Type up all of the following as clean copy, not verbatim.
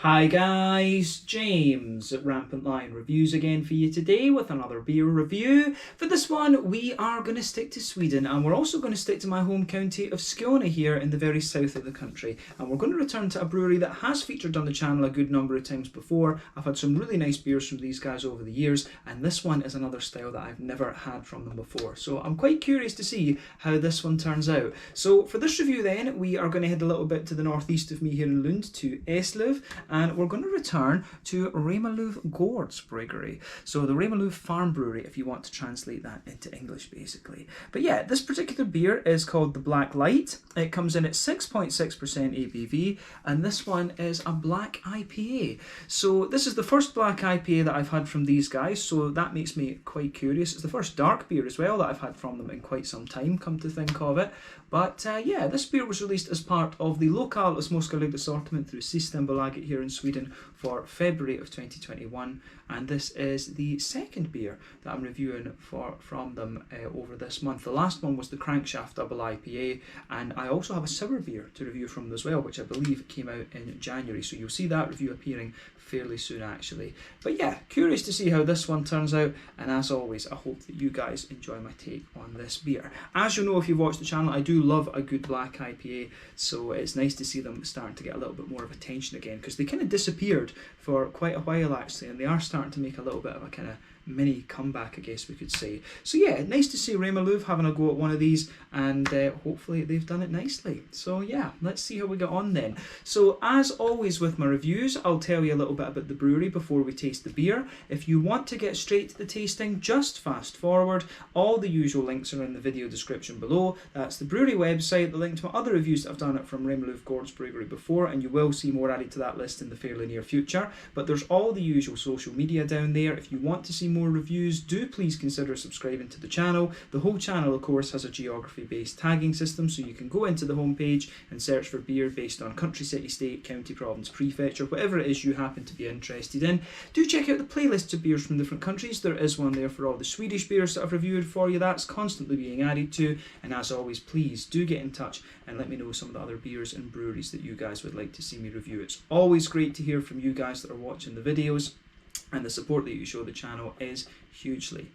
Hi guys, James at Rampant Lion Reviews again for you today with another beer review. For this one we are going to stick to Sweden, and we're also going to stick to my home county of Skåne here in the very south of the country, and we're going to return to a brewery that has featured on the channel a good number of times before. I've had some really nice beers from these guys over the years, and this one is another style that I've never had from them before, so I'm quite curious to see how this one turns out. So for this review then, we are going to head a little bit to the northeast of me here in Lund to Eslöv, and we're going to return to Remmarlöv Gårdsbryggeri. So the Remmarlöv Farm Brewery, if you want to translate that into English basically. But yeah, this particular beer is called the Black Light. It comes in at 6.6% ABV, and this one is a black IPA. So this is the first black IPA that I've had from these guys, so that makes me quite curious. It's the first dark beer as well that I've had from them in quite some time, come to think of it. But yeah, this beer was released as part of the Lokal Småskalig assortment through Systembolaget here in Sweden for February of 2021, and this is the second beer that I'm reviewing from them over this month. The last one was the Crankshaft Double IPA, and I also have a sour beer to review from them as well, which I believe came out in January, so you'll see that review appearing fairly soon actually. But yeah, curious to see how this one turns out, and as always I hope that you guys enjoy my take on this beer. As you know, if you've watched the channel, I do love a good black IPA, so it's nice to see them starting to get a little bit more of attention again, because they kind of disappeared for quite a while actually, and they are starting to make a little bit of a kind of mini comeback, I guess we could say. So yeah, nice to see Remmarlöv having a go at one of these, and hopefully they've done it nicely. So yeah, let's see how we get on then. So as always with my reviews, I'll tell you a little bit about the brewery before we taste the beer. If you want to get straight to the tasting, just fast forward. All the usual links are in the video description below. That's the brewery website, the link to my other reviews that I've done it from Remmarlöv Gårdsbryggeri before, and you will see more added to that list in the fairly near future. But there's all the usual social media down there. If you want to see more reviews, do please consider subscribing to the channel. The whole channel of course has a geography based tagging system, so you can go into the homepage and search for beer based on country, city, state, county, province, prefecture, whatever it is you happen to be interested in. Do check out the playlists of beers from different countries. There is one there for all the Swedish beers that I've reviewed for you. That's constantly being added to, and as always, please do get in touch and let me know some of the other beers and breweries that you guys would like to see me review. It's always great to hear from you guys that are watching the videos, and the support that you show the channel is hugely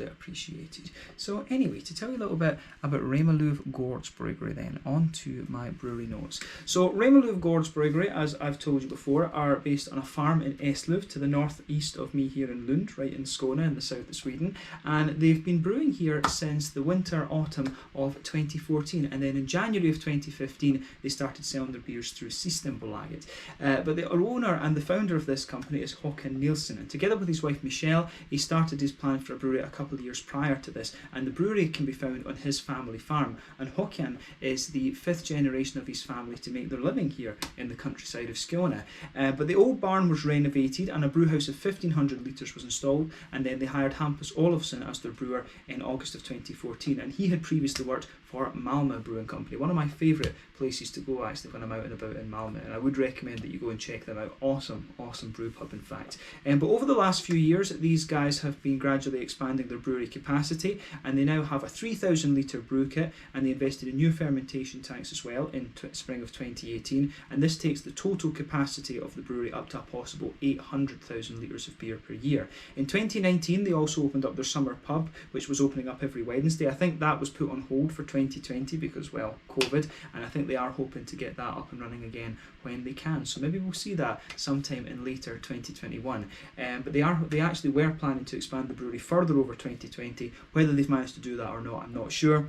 appreciated. So anyway, to tell you a little bit about Remmarlöv Gårdsbryggeri then, on to my brewery notes. So Remmarlöv Gårdsbryggeri, as I've told you before, are based on a farm in Eslöv to the northeast of me here in Lund, right in Skåne in the south of Sweden, and they've been brewing here since the autumn of 2014, and then in January of 2015 they started selling their beers through Systembolaget. But the owner and the founder of this company is Håkan Nilsson, and together with his wife Michelle, he started his plan for a brewery a couple of years prior to this, and the brewery can be found on his family farm, and Håkan is the fifth generation of his family to make their living here in the countryside of Skåne. But the old barn was renovated and a brewhouse of 1500 litres was installed, and then they hired Hampus Olofsson as their brewer in August of 2014, and he had previously worked for Malmö Brewing Company, one of my favourite places to go actually when I'm out and about in Malmö, and I would recommend that you go and check them out. Awesome brew pub in fact. But over the last few years these guys have been gradually expanding their brewery capacity, and they now have a 3,000 litre brew kit, and they invested in new fermentation tanks as well in spring of 2018, and this takes the total capacity of the brewery up to a possible 800,000 litres of beer per year. In 2019 they also opened up their summer pub, which was opening up every Wednesday. I think that was put on hold for 2020 because, well, COVID, and I think they are hoping to get that up and running again when they can, so maybe we'll see that sometime in later 2021. But they actually were planning to expand the brewery further over 2020. Whether they've managed to do that or not, I'm not sure.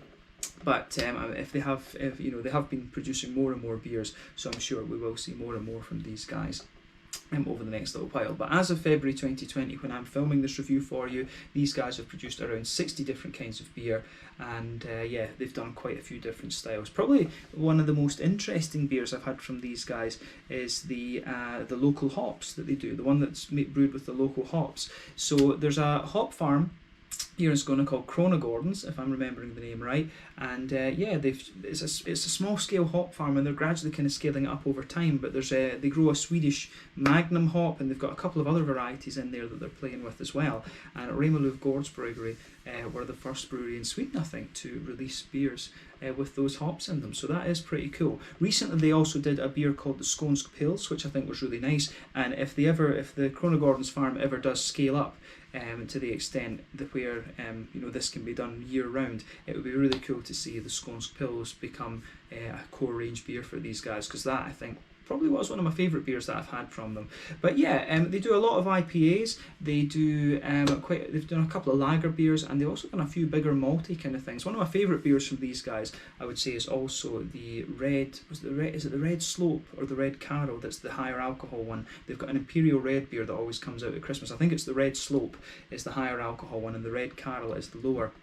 But if they have been producing more and more beers, so I'm sure we will see more and more from these guys over the next little while. But as of February 2020, when I'm filming this review for you, these guys have produced around 60 different kinds of beer, and yeah, they've done quite a few different styles. Probably one of the most interesting beers I've had from these guys is the local hops that they do, the one that's brewed with the local hops. So there's a hop farm here in Skåne called Kronogårdens, if I'm remembering the name right, and yeah, it's a small scale hop farm, and they're gradually kind of scaling it up over time. But they grow a Swedish Magnum hop, and they've got a couple of other varieties in there that they're playing with as well. And Remmarlöv Gårdsbryggeri were the first brewery in Sweden, I think, to release beers with those hops in them, so that is pretty cool. Recently they also did a beer called the Skånsk Pils, which I think was really nice, and if the Kronogårdens farm ever does scale up to the extent that where this can be done year round, it would be really cool to see the Skånsk Pils become a core range beer for these guys, because that, I think, probably was one of my favourite beers that I've had from them. But yeah, they do a lot of IPAs. They do they've done a couple of lager beers, and they've also done a few bigger malty kind of things. One of my favourite beers from these guys, I would say, is also the red. Is it the Red Slope or the Red Carol? That's the higher alcohol one. They've got an Imperial Red beer that always comes out at Christmas. I think it's the Red Slope is the higher alcohol one, and the Red Carol is the lower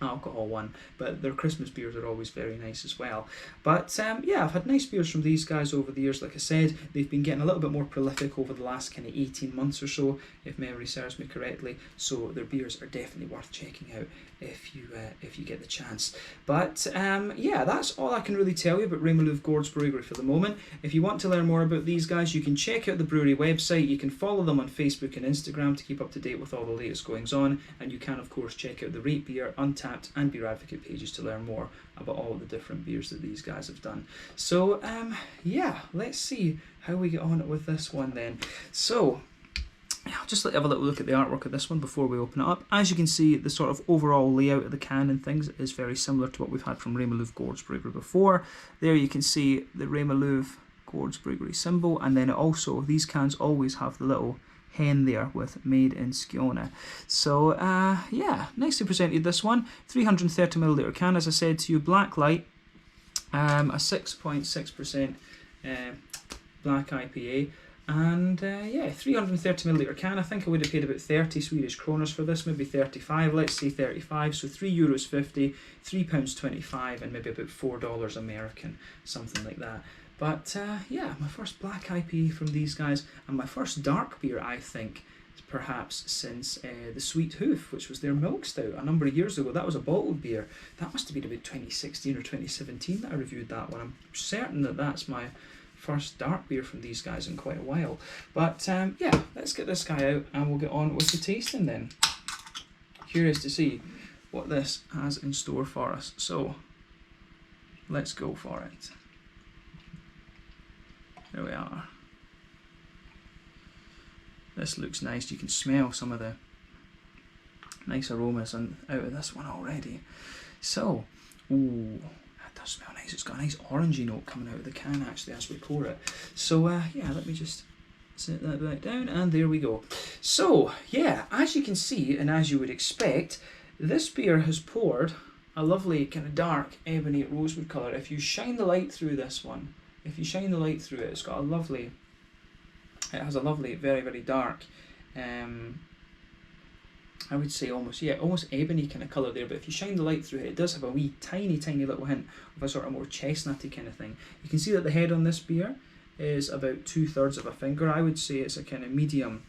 alcohol one, but their Christmas beers are always very nice as well. But yeah, I've had nice beers from these guys over the years. Like I said, they've been getting a little bit more prolific over the last kind of 18 months or so, if memory serves me correctly, so their beers are definitely worth checking out if you get the chance. But yeah, that's all I can really tell you about Remmarlöv Gårdsbryggeri for the moment. If you want to learn more about these guys, you can check out the brewery website. You can follow them on Facebook and Instagram to keep up to date with all the latest goings on, and you can of course check out the Rate Beer, Untappd and Beer Advocate pages to learn more about all the different beers that these guys have done. So yeah, let's see how we get on with this one then. So I'll just have a little look at the artwork of this one before we open it up. As you can see, the sort of overall layout of the can and things is very similar to what we've had from Remmarlöv Gårdsbryggeri before. There you can see the Remmarlöv Gårdsbryggeri symbol, and then also these cans always have the little hen there with made in Skåne. So yeah, nicely presented this one. 330ml can, as I said to you, black light, a 6.6% black IPA, and yeah, 330ml can. I think I would have paid about 30 Swedish kroners for this, maybe 35, let's say 35, so €3.50, £3.25, and maybe about $4 American, something like that. But yeah, my first black IPA from these guys, and my first dark beer, I think, perhaps since the Sweet Hoof, which was their milk stout a number of years ago. That was a bottled beer. That must have been about 2016 or 2017 that I reviewed that one. I'm certain that that's my first dark beer from these guys in quite a while. But yeah, let's get this guy out and we'll get on with the tasting then. Curious to see what this has in store for us. So let's go for it. There we are. This looks nice. You can smell some of the nice aromas out of this one already. So, ooh, that does smell nice. It's got a nice orangey note coming out of the can actually as we pour it. So yeah, let me just set that back down, and there we go. So yeah, as you can see, and as you would expect, this beer has poured a lovely kind of dark ebony rosewood colour. If you shine the light through this one, if you shine the light through it, it's got a lovely, it has a lovely, very, very dark, I would say almost ebony kind of colour there, but if you shine the light through it, it does have a wee tiny little hint of a sort of more chestnutty kind of thing. You can see that the head on this beer is about 2/3 of a finger. I would say it's a kind of medium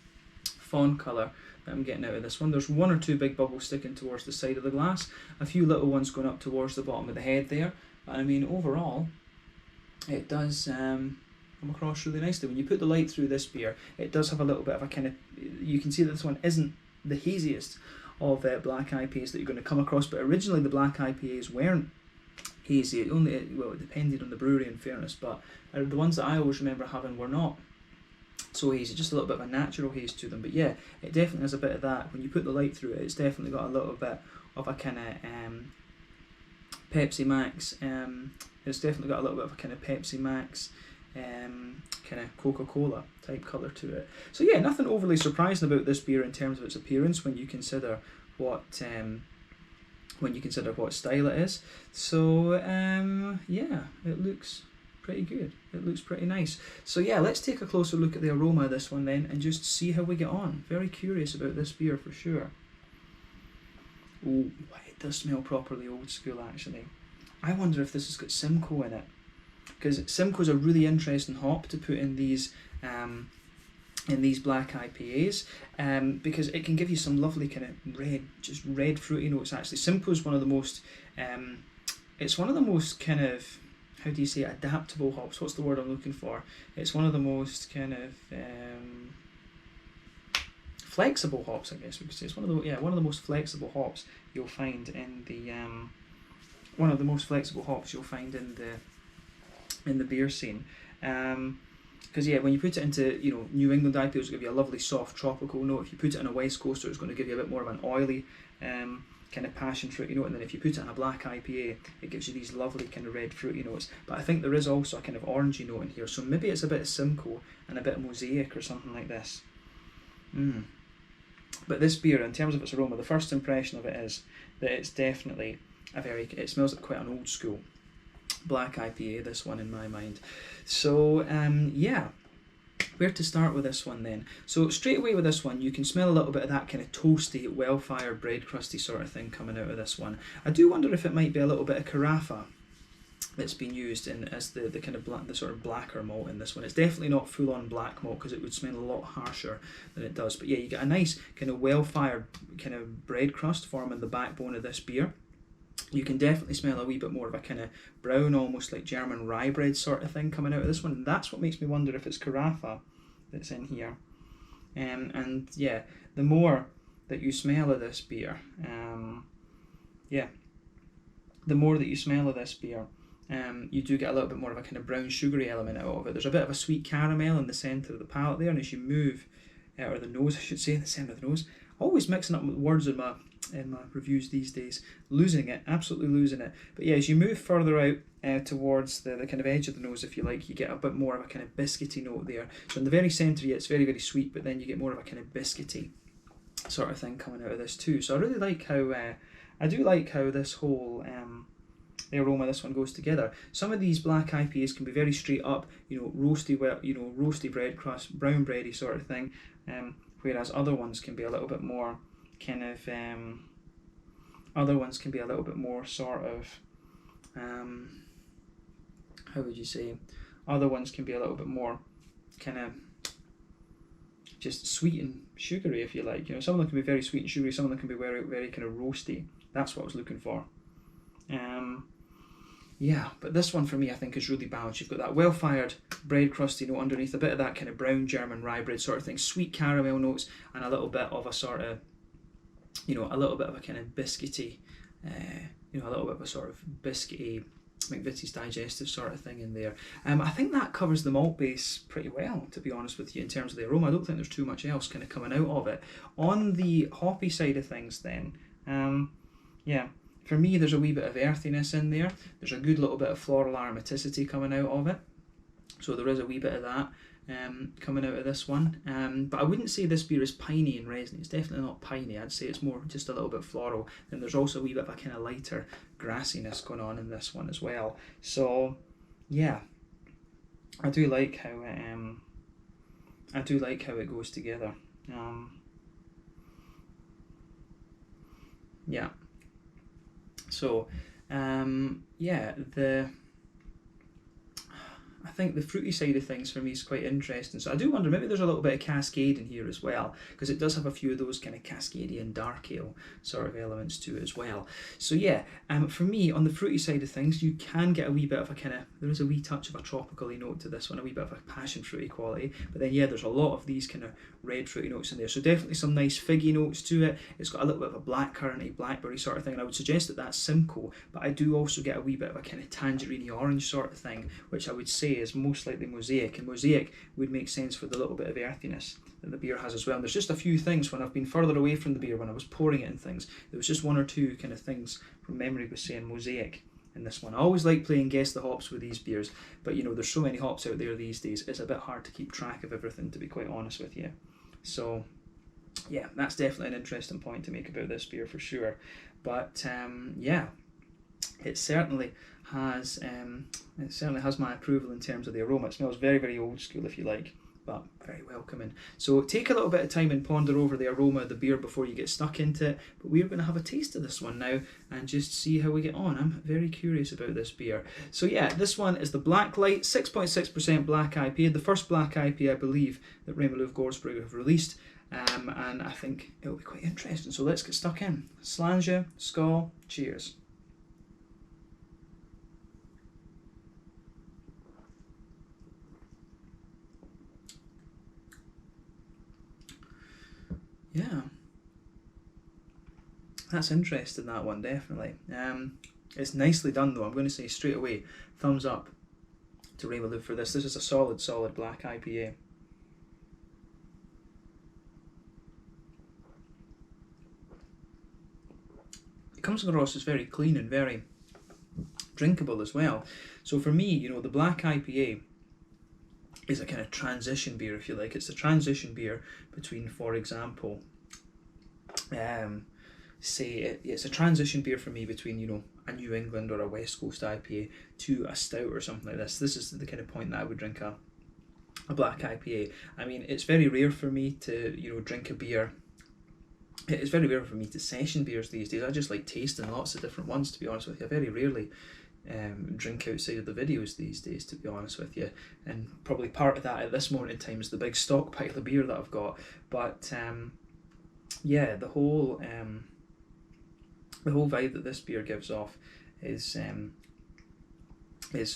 fawn colour that I'm getting out of this one. There's one or two big bubbles sticking towards the side of the glass, a few little ones going up towards the bottom of the head there, but I mean overall it does come across really nicely. When you put the light through this beer, it does have a little bit of a kind of, you can see that this one isn't the haziest of black IPAs that you're going to come across, but originally the black IPAs weren't hazy. It depended on the brewery in fairness, but the ones that I always remember having were not so hazy, just a little bit of a natural haze to them. But yeah, it definitely has a bit of that. When you put the light through it, it's definitely got a little bit of a kind of Pepsi Max, it's definitely got a little bit of a kind of Pepsi Max, kind of Coca-Cola type colour to it. So yeah, nothing overly surprising about this beer in terms of its appearance when you consider what style it is. So yeah, it looks pretty good. It looks pretty nice. So yeah, let's take a closer look at the aroma of this one then and just see how we get on. Very curious about this beer for sure. Oh, it does smell properly old school actually. I wonder if this has got Simcoe in it, because Simcoe is a really interesting hop to put in these black IPAs, because it can give you some lovely kind of red fruity notes. Actually, Simcoe is one of the most, it's one of the most kind of, how do you say, adaptable hops. What's the word I'm looking for? It's one of the most kind of flexible hops, I guess we could say. It's one of the most flexible hops you'll find in the one of the most flexible hops you'll find in the beer scene. Because yeah, when you put it into, you know, New England IPAs, it'll give you a lovely soft tropical note. If you put it in a West Coaster, it's going to give you a bit more of an oily kind of passion fruity note. And then if you put it in a black IPA, it gives you these lovely kind of red fruity notes. But I think there is also a kind of orangey note in here, so maybe it's a bit of Simcoe and a bit of Mosaic or something like this. But this beer, in terms of its aroma, the first impression of it is that it's definitely it smells like quite an old school black IPA, this one, in my mind. So yeah, where to start with this one then? So straight away with this one, you can smell a little bit of that kind of toasty, well-fired, bread crusty sort of thing coming out of this one. I do wonder if it might be a little bit of Carafa that's been used in as the kind of the sort of blacker malt in this one. It's definitely not full-on black malt, because it would smell a lot harsher than it does. But yeah, you get a nice kind of well-fired kind of bread crust forming the backbone of this beer. You can definitely smell a wee bit more of a kind of brown, almost like German rye bread sort of thing coming out of this one. And that's what makes me wonder if it's Carafa that's in here. And yeah, the more that you smell of this beer, you do get a little bit more of a kind of brown sugary element out of it. There's a bit of a sweet caramel in the centre of the palate there, and as you move, or the nose I should say, the centre of the nose, always mixing up with words in my reviews these days, absolutely losing it. But yeah, as you move further out towards the kind of edge of the nose, if you like, you get a bit more of a kind of biscuity note there. So in the very centre, yeah, it's very, very sweet, but then you get more of a kind of biscuity sort of thing coming out of this too. So I really like how, this whole the aroma of this one goes together. Some of these black IPAs can be very straight up, roasty bread crust, brown bready sort of thing, whereas other ones can be a little bit more kind of sort of how would you say, other ones can be a little bit more kind of just sweet and sugary, if you like. Some of them can be very sweet and sugary, some of them can be very, very kind of roasty. That's what I was looking for. Yeah, but this one for me I think is really balanced. You've got that well-fired bread crusty note underneath, a bit of that kind of brown German rye bread sort of thing, sweet caramel notes, and a little bit of a sort of, a little bit of a kind of biscuity, a little bit of a sort of biscuity, McVitie's Digestive sort of thing in there. I think that covers the malt base pretty well, to be honest with you, in terms of the aroma. I don't think there's too much else kind of coming out of it. On the hoppy side of things then, yeah, for me there's a wee bit of earthiness in there. There's a good little bit of floral aromaticity coming out of it. So there is a wee bit of that coming out of this one. But I wouldn't say this beer is piney and resiny. It's definitely not piney. I'd say it's more just a little bit floral. Then there's also a wee bit of a kind of lighter grassiness going on in this one as well. So yeah, I do like how it goes together. Yeah. So yeah, I think the fruity side of things for me is quite interesting. So I do wonder, maybe there's a little bit of Cascade in here as well, because it does have a few of those kind of Cascadian dark ale sort of elements to it as well. So yeah, for me, on the fruity side of things, you can get a wee bit of a kind of, there is a wee touch of a tropical-y note to this one, a wee bit of a passion fruity quality. But then yeah, there's a lot of these kind of red fruity notes in there. So definitely some nice figgy notes to it. It's got a little bit of a blackcurranty, blackberry sort of thing. And I would suggest that that's Simcoe, but I do also get a wee bit of a kind of tangerine orange sort of thing, which I would say is most likely Mosaic, and Mosaic would make sense for the little bit of earthiness that the beer has as well. And there's just a few things when I've been further away from the beer, when I was pouring it and things, there was just one or two kind of things from memory was saying Mosaic in this one. I always like playing guess the hops with these beers, but there's so many hops out there these days, it's a bit hard to keep track of everything, to be quite honest with you. So yeah, that's definitely an interesting point to make about this beer for sure. But yeah, it certainly has my approval in terms of the aroma. It smells very, very old school, if you like, but very welcoming. So take a little bit of time and ponder over the aroma of the beer before you get stuck into it. But we're going to have a taste of this one now and just see how we get on. I'm very curious about this beer. So yeah, this one is the Blacklight 6.6% black IPA, the first black IPA I believe that Remmarlöv Gårdsbryggeri have released. And I think it'll be quite interesting. So let's get stuck in. Slàinte, skål, cheers. Yeah, that's interesting, that one, definitely. It's nicely done though, I'm going to say straight away, thumbs up to Remmarlöv for this. This is a solid black IPA. It comes across as very clean and very drinkable as well. So for me, you know, the black IPA is a kind of transition beer, if you like. It's a transition beer between, for example, it's a transition beer for me between, you know, a New England or a West Coast IPA to a stout or something like this. This is the kind of point that I would drink a black IPA. I mean, it's very rare for me to, you know, drink a beer. It's very rare for me to session beers these days. I just like tasting lots of different ones, to be honest with you. I very rarely drink outside of the videos these days, to be honest with you. And probably part of that at this moment in time is the big stockpile of beer that I've got. But yeah, the whole vibe that this beer gives off is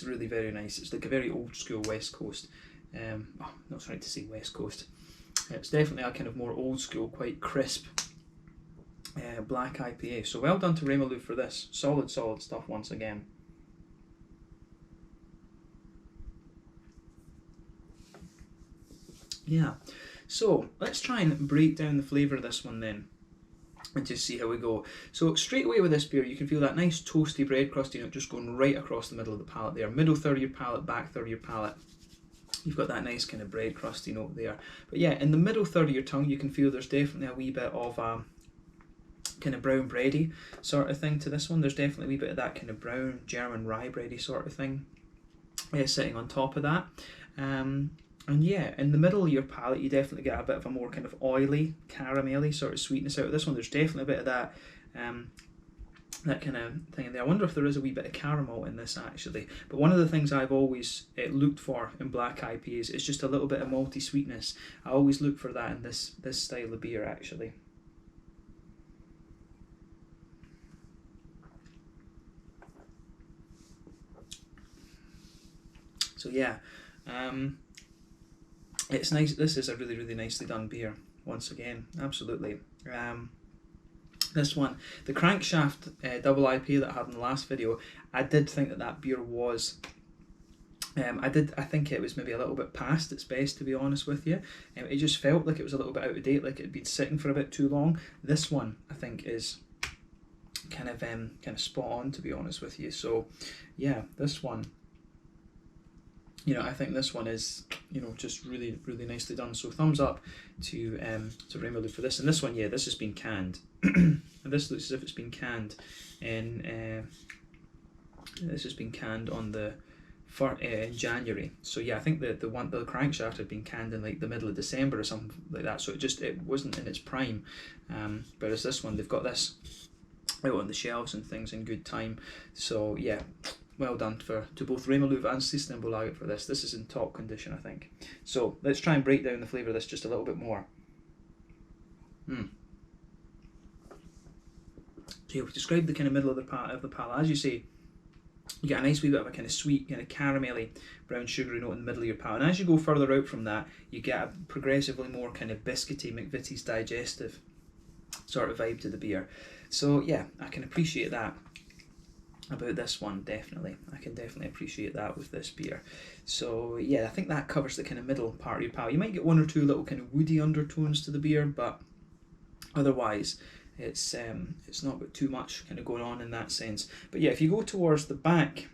really very nice. It's like a very old school West Coast. Not trying to say West Coast. It's definitely a kind of more old school, quite crisp black IPA. So well done to Remmarlöv for this. Solid stuff once again. Yeah, so let's try and break down the flavour of this one then and just see how we go. So straight away with this beer, you can feel that nice toasty bread crusty note just going right across the middle of the palate there. Middle third of your palate, back third of your palate. You've got that nice kind of bread crusty note there. But yeah, in the middle third of your tongue, you can feel there's definitely a wee bit of a kind of brown bready sort of thing to this one. There's definitely a wee bit of that kind of brown German rye bready sort of thing sitting on top of that. And yeah, in the middle of your palate, you definitely get a bit of a more kind of oily, caramelly sort of sweetness out of this one. There's definitely a bit of that that kind of thing in there. I wonder if there is a wee bit of caramel in this actually. But one of the things I've always looked for in black IPAs is just a little bit of malty sweetness. I always look for that in this style of beer actually. So yeah, it's nice. This is a really nicely done beer once again, absolutely. This one, the Crankshaft double IPA that I had in the last video, I did think that beer was, I think it was maybe a little bit past its best, to be honest with you. It just felt like it was a little bit out of date, like it had been sitting for a bit too long. This one, I think, is kind of spot on, to be honest with you. So yeah, this one, you know, I think this one is, you know, just really nicely done. So thumbs up to Remmarlöv for this. And this one, yeah, this has been canned. And this looks as if it's been canned in this has been canned on the in January. So yeah, I think the Crankshaft had been canned in like the middle of December or something like that. So it wasn't in its prime. Whereas this one, they've got this out on the shelves and things in good time. So yeah, well done to both Remmarlöv and Systembolaget for this. This is in top condition, I think. So let's try and break down the flavour of this just a little bit more. So yeah, we've described the kind of middle of the palate. As you say, you get a nice wee bit of a kind of sweet, kind of caramelly, brown sugary note in the middle of your palate. And as you go further out from that, you get a progressively more kind of biscuity, McVitie's digestive sort of vibe to the beer. So yeah, I can appreciate that about this one, definitely. I can definitely appreciate that with this beer. So yeah, I think that covers the kind of middle part of your palate. You might get one or two little kind of woody undertones to the beer, but otherwise it's not got too much kind of going on in that sense. But yeah, if you go towards the back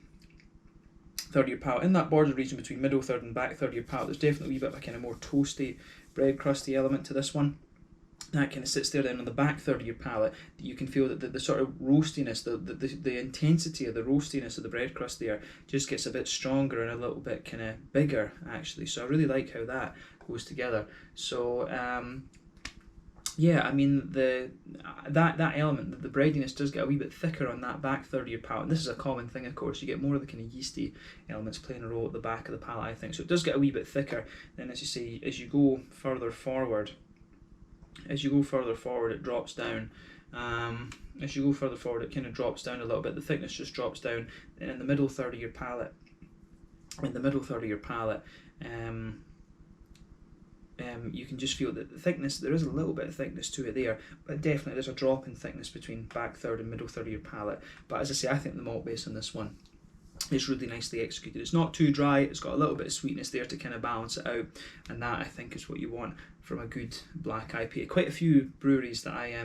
third of your palate, in that border region between middle third and back third of your palate, there's definitely a wee bit of a kind of more toasty, bread crusty element to this one. That kind of sits there. Then on the back third of your palate, you can feel that the sort of roastiness, the intensity of the roastiness of the bread crust there just gets a bit stronger and a little bit kind of bigger actually. So I really like how that goes together. So yeah, I mean that element, the breadiness does get a wee bit thicker on that back third of your palate. And this is a common thing, of course. You get more of the kind of yeasty elements playing a role at the back of the palate, I think. So it does get a wee bit thicker. Then, as you say, as you go further forward, it drops down. As you go further forward, it kind of drops down a little bit. The thickness just drops down. And in the middle third of your palate, you can just feel that the thickness, there is a little bit of thickness to it there, but definitely there's a drop in thickness between back third and middle third of your palate. But as I say, I think the malt base on this one is really nicely executed. It's not too dry, it's got a little bit of sweetness there to kind of balance it out, and that I think is what you want from a good black IPA. Quite a few breweries that I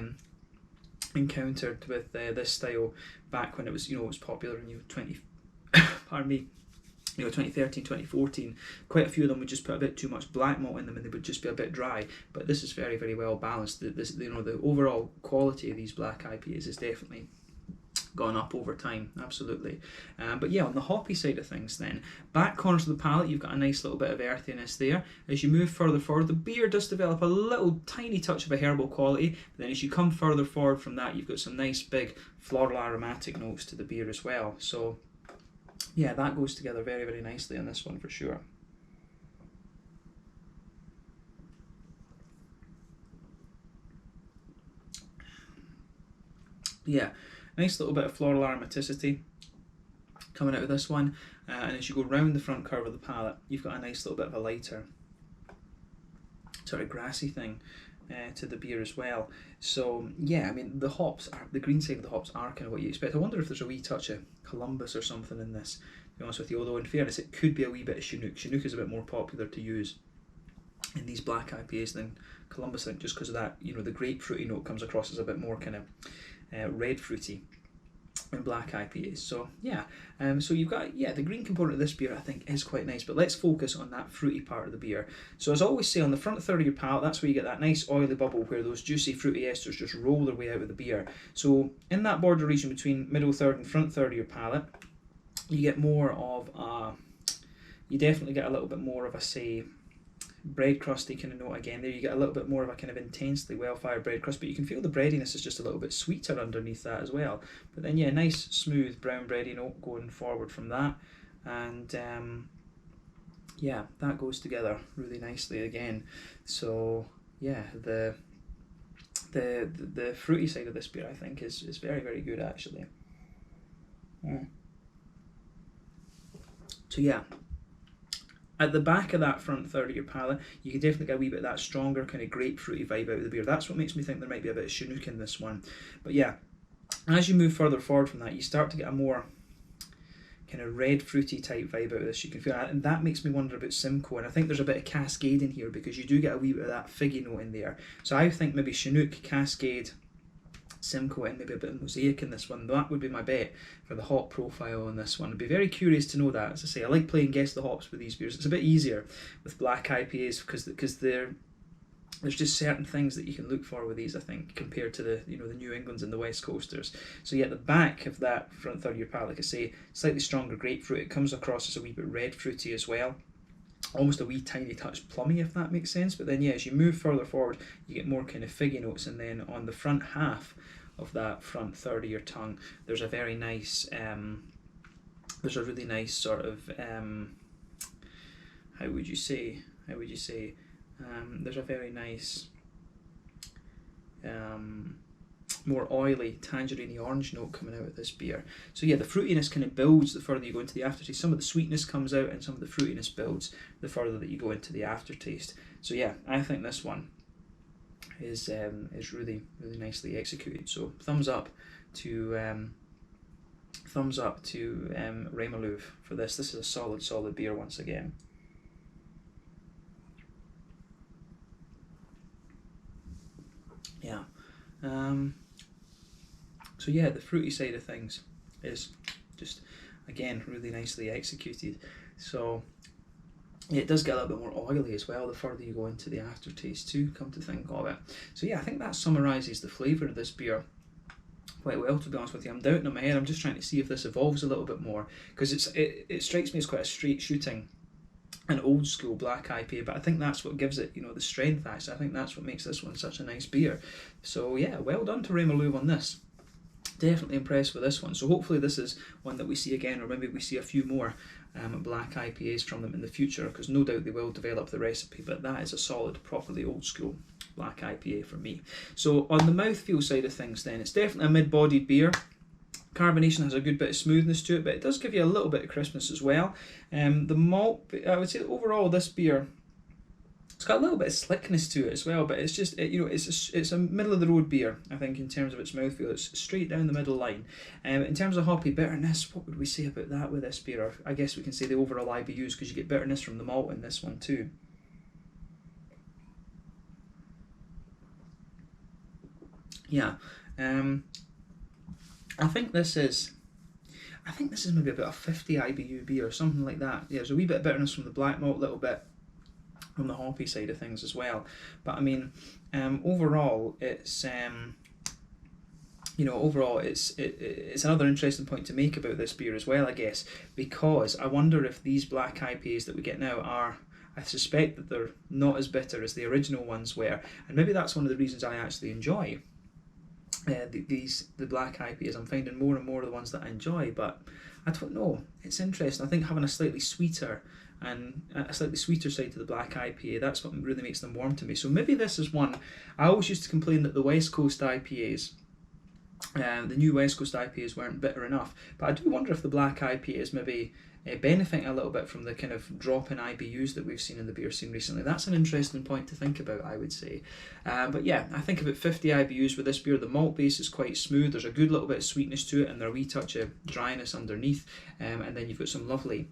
encountered with this style back when it was, it was popular in 2013, 2014, quite a few of them would just put a bit too much black malt in them and they would just be a bit dry. But this is very, very well balanced. The overall quality of these black IPAs is definitely gone up over time, absolutely. But yeah, on the hoppy side of things then, back corners of the palate, you've got a nice little bit of earthiness there. As you move further forward, the beer does develop a little tiny touch of a herbal quality, but then as you come further forward from that, you've got some nice big floral aromatic notes to the beer as well. So yeah, that goes together very, very nicely on this one for sure. Yeah, nice little bit of floral aromaticity coming out of this one, and as you go round the front curve of the palate, you've got a nice little bit of a lighter sort of grassy thing to the beer as well. So yeah, I mean, the green side of the hops are kind of what you expect. I wonder if there's a wee touch of Columbus or something in this, to be honest with you, although in fairness it could be a wee bit of Chinook. Chinook is a bit more popular to use in these black IPAs than Columbus, I think, just because of that, the grapefruity note comes across as a bit more kind of red fruity in black IPAs. So yeah, so you've got, the green component of this beer I think is quite nice, but let's focus on that fruity part of the beer. So as I always say, on the front third of your palate, that's where you get that nice oily bubble where those juicy fruity esters just roll their way out of the beer. So in that border region between middle third and front third of your palate, you get more of you definitely get a little bit more of a, say, bread crusty kind of note again. There you get a little bit more of a kind of intensely well-fired bread crust, but you can feel the breadiness is just a little bit sweeter underneath that as well. But then yeah, nice smooth brown bready note going forward from that, and yeah, that goes together really nicely again. So yeah, the fruity side of this beer I think is very, very good actually. So yeah, at the back of that front third of your palate, you can definitely get a wee bit of that stronger kind of grapefruity vibe out of the beer. That's what makes me think there might be a bit of Chinook in this one. But yeah, as you move further forward from that, you start to get a more kind of red fruity type vibe out of this. You can feel that, and that makes me wonder about Simcoe. And I think there's a bit of Cascade in here because you do get a wee bit of that figgy note in there. So I think maybe Chinook, Cascade, Simcoe, and maybe a bit of Mosaic in this one. That would be my bet for the hop profile on this one. I'd be very curious to know that. As I say, I like playing guess the hops with these beers. It's a bit easier with black IPAs because there's just certain things that you can look for with these, I think, compared to the the New Englands and the West Coasters. So yeah, the back of that front third of your palate, like I say, slightly stronger grapefruit. It comes across as a wee bit red fruity as well. Almost a wee tiny touch plummy, if that makes sense. But then yeah, as you move further forward, you get more kind of figgy notes, and then on the front half of that front third of your tongue, there's a very nice there's a really nice sort of how would you say there's a very nice more oily tangerine orange note coming out of this beer. So yeah, the fruitiness kind of builds the further you go into the aftertaste. Some of the sweetness comes out and some of the fruitiness builds the further that you go into the aftertaste. So yeah, I think this one is really, really nicely executed. So thumbs up to Remmarlöv for this. This is a solid beer once again. Yeah. So yeah, the fruity side of things is just, again, really nicely executed. So yeah, it does get a little bit more oily as well the further you go into the aftertaste too, come to think of it. So yeah, I think that summarises the flavour of this beer quite well, to be honest with you. I'm doubting in my head. I'm just trying to see if this evolves a little bit more, because it strikes me as quite a straight shooting an old school black IPA, but I think that's what gives it, the strength actually. I think that's what makes this one such a nice beer. So yeah, well done to Remmarlöv on this. Definitely impressed with this one. So hopefully this is one that we see again, or maybe we see a few more black IPAs from them in the future, because no doubt they will develop the recipe, but that is a solid, properly old school black IPA for me. So on the mouthfeel side of things then, it's definitely a mid-bodied beer. Carbonation has a good bit of smoothness to it, but it does give you a little bit of crispness as well. The malt, I would say overall this beer It's got a little bit of slickness to it as well, but it's just, it's a middle of the road beer, I think, in terms of its mouthfeel. It's straight down the middle line. In terms of hoppy bitterness, what would we say about that with this beer? I guess we can say the overall IBUs, because you get bitterness from the malt in this one too. Yeah, I think this is maybe about a 50 IBU beer, or something like that. Yeah, there's a wee bit of bitterness from the black malt, a little bit from the hoppy side of things as well. But I mean, overall, it's it's another interesting point to make about this beer as well, I guess, because I wonder if these black IPAs that we get now are, I suspect that they're not as bitter as the original ones were, and maybe that's one of the reasons I actually enjoy the black IPAs. I'm finding more and more of the ones that I enjoy, but I don't know. It's interesting. I think having a slightly sweeter side to the black IPA, that's what really makes them warm to me. So maybe this is one. I always used to complain that the West Coast IPAs, the new West Coast IPAs, weren't bitter enough, but I do wonder if the black IPA is maybe benefiting a little bit from the kind of drop in IBUs that we've seen in the beer scene recently. That's an interesting point to think about, I would say. But yeah, I think about 50 IBUs with this beer. The malt base is quite smooth. There's a good little bit of sweetness to it, and there's a wee touch of dryness underneath. And then you've got some lovely,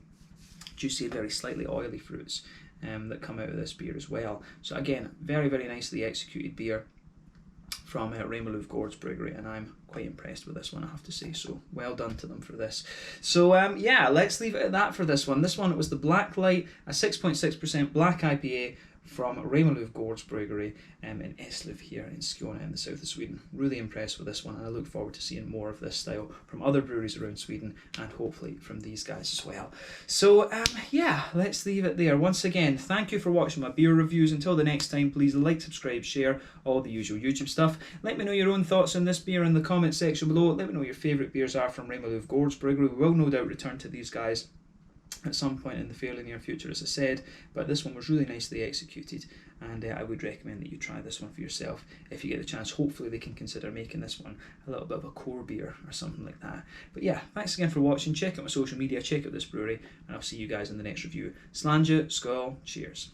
juicy, very slightly oily fruits that come out of this beer as well. So again, very, very nicely executed beer from Remmarlöv Gårdsbryggeri, and I'm quite impressed with this one, I have to say, so well done to them for this. So yeah, let's leave it at that for this one. This one, it was the Blacklight, a 6.6% black IPA from Remmarlöv Gårdsbryggeri in Eslöv here in Skåne in the south of Sweden. Really impressed with this one, and I look forward to seeing more of this style from other breweries around Sweden, and hopefully from these guys as well. So yeah, let's leave it there. Once again, thank you for watching my beer reviews. Until the next time, please like, subscribe, share, all the usual YouTube stuff. Let me know your own thoughts on this beer in the comment section below. Let me know what your favourite beers are from Remmarlöv Gårdsbryggeri. We will no doubt return to these guys at some point in the fairly near future, as I said, but this one was really nicely executed, and I would recommend that you try this one for yourself if you get the chance. Hopefully they can consider making this one a little bit of a core beer or something like that. But yeah, thanks again for watching. Check out my social media, check out this brewery, and I'll see you guys in the next review. Slàinte, skål, cheers.